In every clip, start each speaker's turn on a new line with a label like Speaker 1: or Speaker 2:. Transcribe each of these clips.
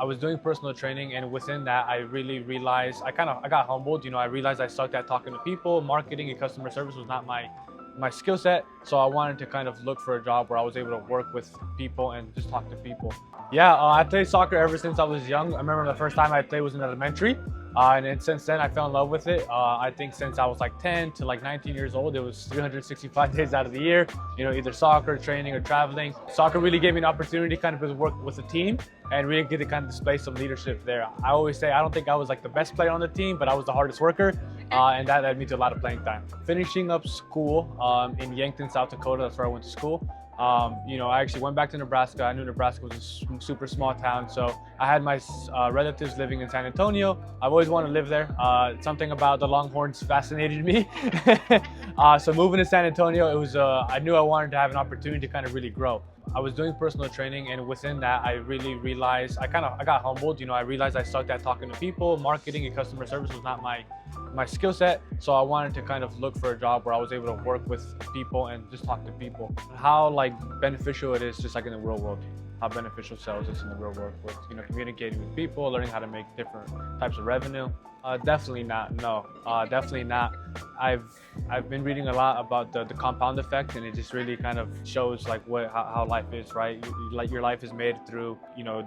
Speaker 1: I was doing personal training, and within that, I really realized I got humbled. I realized I sucked at talking to people. Marketing and customer service was not my skill set, so I wanted to kind of look for a job where I was able to work with people and just talk to people. Yeah, I played soccer ever since I was young. I remember the first time I played was in elementary, and then since then I fell in love with it. I think since I was like 10 to like 19 years old, it was 365 days out of the year, either soccer, training, or traveling. Soccer really gave me an opportunity to kind of work with a team and really get to kind of display some leadership there. I always say I don't think I was like the best player on the team, but I was the hardest worker, and that led me to a lot of playing time. Finishing up school in Yankton, South Dakota, that's where I went to school. I actually went back to Nebraska. I knew Nebraska was a super small town, so I had my relatives living in San Antonio. I've always wanted to live there. Something about the Longhorns fascinated me. So moving to San Antonio, it was I knew I wanted to have an opportunity to kind of really grow. I was doing personal training, and within that, I really realized I got humbled. I realized I sucked at talking to people. Marketing and customer service was not my skill set, so I wanted to kind of look for a job where I was able to work with people and just talk to people. How beneficial it is, just like in the real world. How beneficial sales is in the real world with communicating with people, learning how to make different types of revenue. Definitely not. No, definitely not. I've been reading a lot about the compound effect, and it just really kind of shows how life is, right? Your life is made through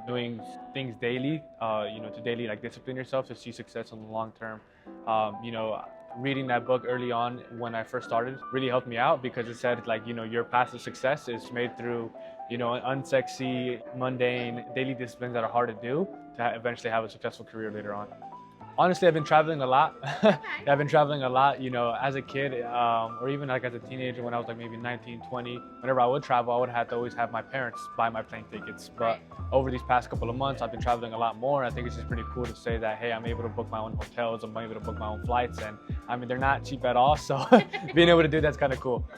Speaker 1: doing things daily, to daily discipline yourself to see success in the long term. Reading that book early on when I first started really helped me out, because it said your path to success is made through unsexy, mundane daily disciplines that are hard to do to eventually have a successful career later on. Honestly, I've been traveling a lot. I've been traveling a lot, as a kid, or even as a teenager when I was maybe 19, 20. Whenever I would travel, I would have to always have my parents buy my plane tickets. But over these past couple of months, I've been traveling a lot more. I think it's just pretty cool to say that, hey, I'm able to book my own hotels, I'm able to book my own flights, and they're not cheap at all. So being able to do that's kind of cool.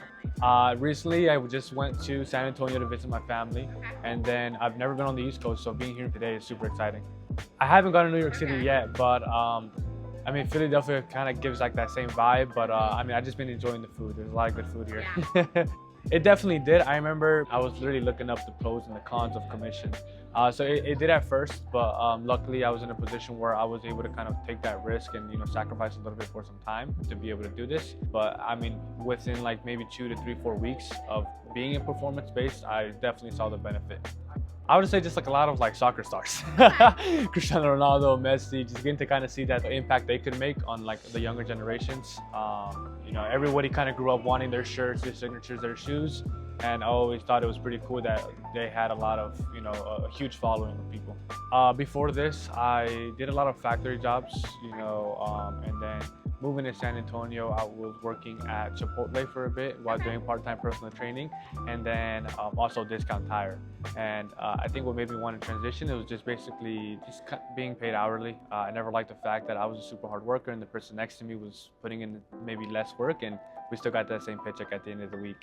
Speaker 1: Recently, I just went to San Antonio to visit my family, and then I've never been on the East Coast, so being here today is super exciting. I haven't gone to New York City yet, but Philadelphia kind of gives that same vibe, but I've just been enjoying the food. There's a lot of good food here. Yeah. It definitely did. I remember I was literally looking up the pros and the cons of commission. So it did at first, but luckily I was in a position where I was able to kind of take that risk and sacrifice a little bit for some time to be able to do this. But within maybe 2 to 3, 4 weeks of being in performance-based, I definitely saw the benefit. I would say just a lot of soccer stars, Cristiano Ronaldo, Messi, just getting to kind of see that impact they could make on the younger generations. Everybody kind of grew up wanting their shirts, their signatures, their shoes, and I always thought it was pretty cool that they had a lot of a huge following of people. Before this, I did a lot of factory jobs, and then moving to San Antonio, I was working at Chipotle for a bit while doing part-time personal training, and then also Discount Tire. And I think what made me want to transition, it was just basically being paid hourly. I never liked the fact that I was a super hard worker and the person next to me was putting in maybe less work, and we still got that same paycheck at the end of the week.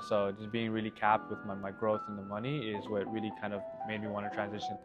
Speaker 1: So just being really capped with my growth and the money is what really kind of made me want to transition.